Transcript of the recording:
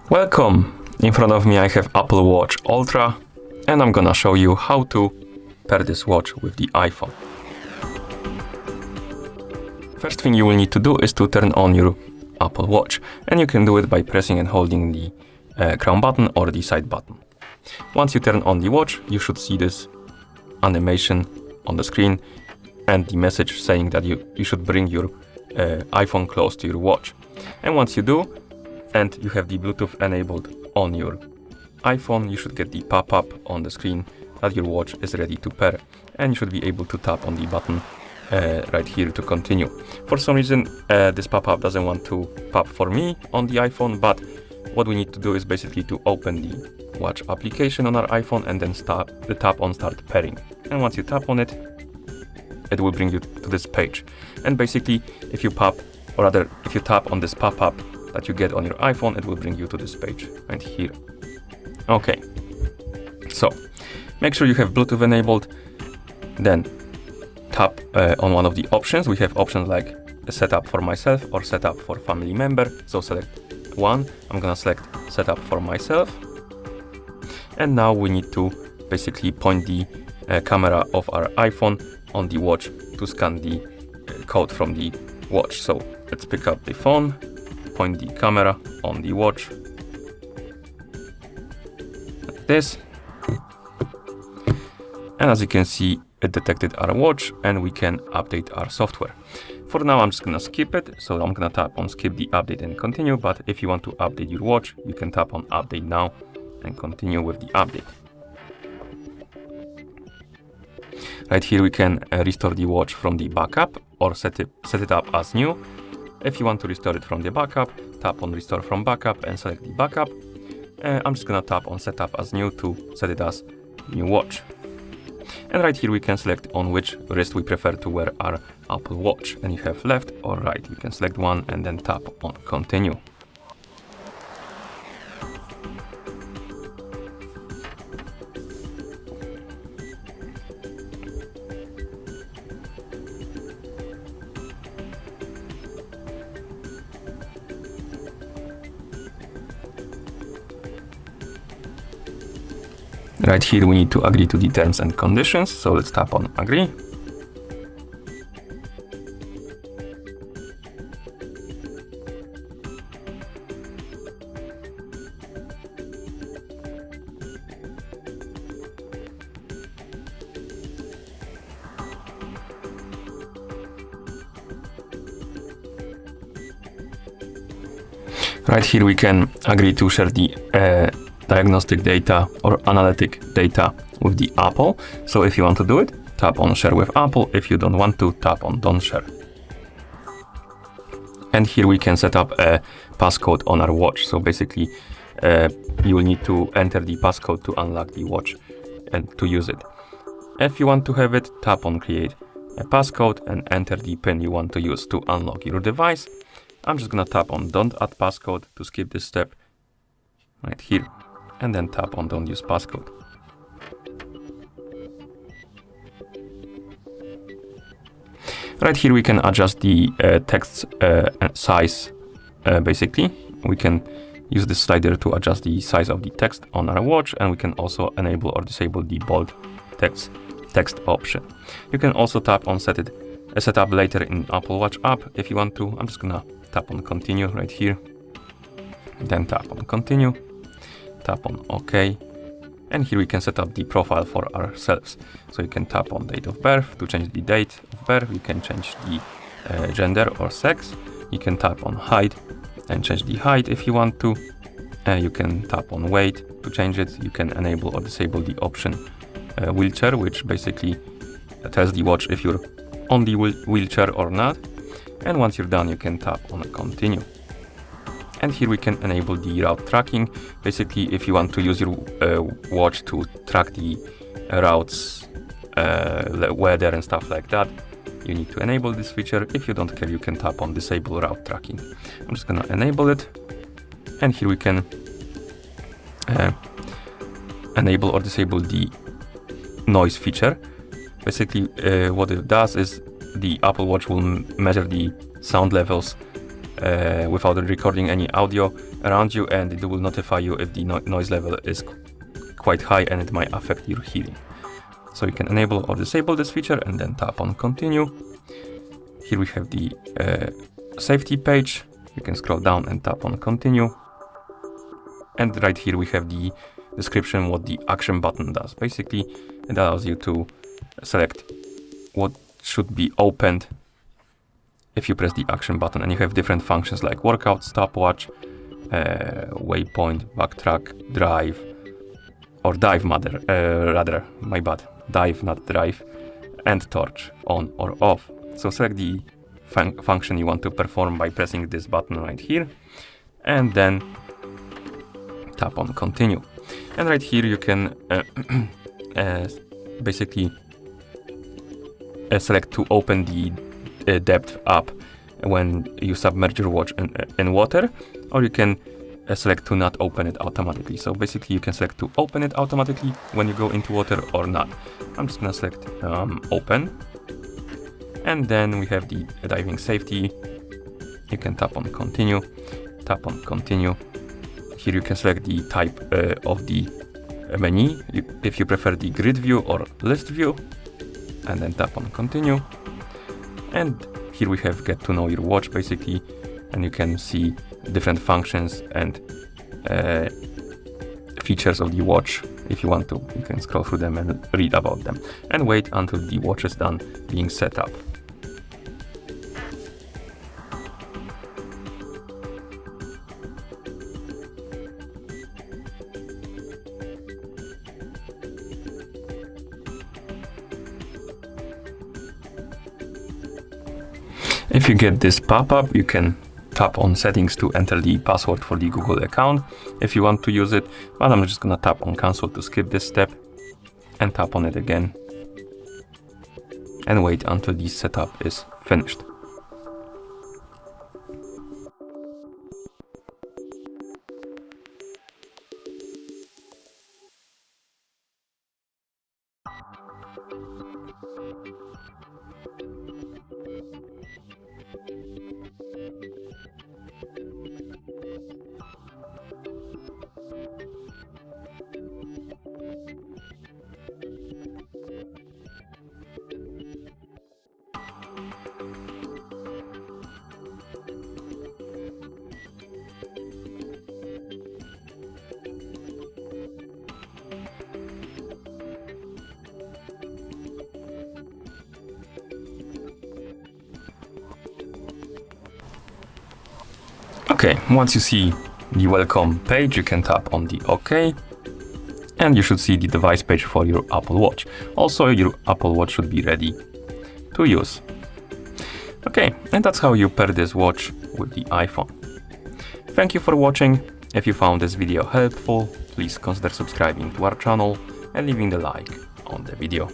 Welcome! In front of me I have Apple Watch Ultra and I'm gonna show you how to pair this watch with the iPhone. First thing you will need to do is to turn on your Apple Watch, and you can do it by pressing and holding the crown button or the side button. Once you turn on the watch, you should see this animation on the screen and the message saying that you should bring your iPhone close to your watch. And once you do, and you have the Bluetooth enabled on your iPhone, you should get the pop-up on the screen that your watch is ready to pair, and you should be able to tap on the button right here to continue. For some reason this pop-up doesn't want to pop for me on the iPhone, but what we need to do is basically to open the watch application on our iPhone and then tap on start pairing. And once you tap on it, it will bring you to this page. And basically if you tap on this pop-up that you get on your iPhone, it will bring you to this page right here. Okay, so make sure you have Bluetooth enabled, then tap on one of the options. We have options like setup for myself or setup for family member. So select one. I'm gonna select setup for myself. And now we need to basically point the camera of our iPhone on the watch to scan the code from the watch. So let's pick up the phone, point the camera on the watch like this, and as you can see, it detected our watch and we can update our software. For now I'm just gonna skip it, so I'm gonna tap on skip the update and continue, but if you want to update your watch, you can tap on update now and continue with the update. Right here we can restore the watch from the backup or set it up as new. If you want to restore it from the backup, tap on restore from backup and select the backup. I'm just gonna tap on setup as new to set it as new watch. And right here we can select on which wrist we prefer to wear our Apple Watch. And you have left or right. You can select one and then tap on continue. Right here we need to agree to the terms and conditions, so let's tap on agree. Right here we can agree to share the diagnostic data or analytic data with the Apple. So if you want to do it, tap on share with Apple. If you don't want to, tap on don't share. And here we can set up a passcode on our watch. So basically you will need to enter the passcode to unlock the watch and to use it. If you want to have it, tap on create a passcode and enter the PIN you want to use to unlock your device. I'm just gonna tap on don't add passcode to skip this step right here, and then tap on don't use passcode. Right here we can adjust the text size. Basically we can use this slider to adjust the size of the text on our watch, and we can also enable or disable the bold text option. You can also tap on set up later in Apple Watch app if you want to. I'm just gonna tap on continue right here, then tap on continue, tap on OK, and here we can set up the profile for ourselves. So you can tap on date of birth to change the date of birth. You can change the gender or sex. You can tap on height and change the height if you want to. You can tap on weight to change it. You can enable or disable the option wheelchair, which basically tells the watch if you're on the wheelchair or not. And once you're done, you can tap on continue. And here we can enable the route tracking. Basically, if you want to use your watch to track the routes, weather and stuff like that, you need to enable this feature. If you don't care, you can tap on disable route tracking. I'm just gonna enable it. And here we can enable or disable the noise feature. Basically, what it does is the Apple Watch will measure the sound levels without recording any audio, around you, and it will notify you if the noise level is quite high and it might affect your hearing. So you can enable or disable this feature and then tap on continue. Here we have the safety page. You can scroll down and tap on continue. And right here we have the description what the action button does. Basically, it allows you to select what should be opened if you press the action button, and you have different functions like workout, stopwatch, waypoint, backtrack, drive, or dive rather, my bad, dive, not drive, and torch, on or off. So select the function you want to perform by pressing this button right here, and then tap on continue. And right here you can basically select to open the depth app when you submerge your watch in water, or you can select to not open it automatically. So basically you can select to open it automatically when you go into water or not. I'm just gonna select open, and then we have the diving safety. You can tap on continue, tap on continue. Here you can select the type of the menu, if you prefer the grid view or list view, and then tap on continue. And here we have get to know your watch basically, and you can see different functions and features of the watch. If you want to, you can scroll through them and read about them, and wait until the watch is done being set up. If you get this pop-up, you can tap on settings to enter the password for the Google account if you want to use it, but I'm just gonna tap on cancel to skip this step, and tap on it again, and wait until the setup is finished. Okay, once you see the welcome page, you can tap on the OK, and you should see the device page for your Apple Watch. Also, your Apple Watch should be ready to use. Okay, and that's how you pair this watch with the iPhone. Thank you for watching. If you found this video helpful, please consider subscribing to our channel and leaving the like on the video.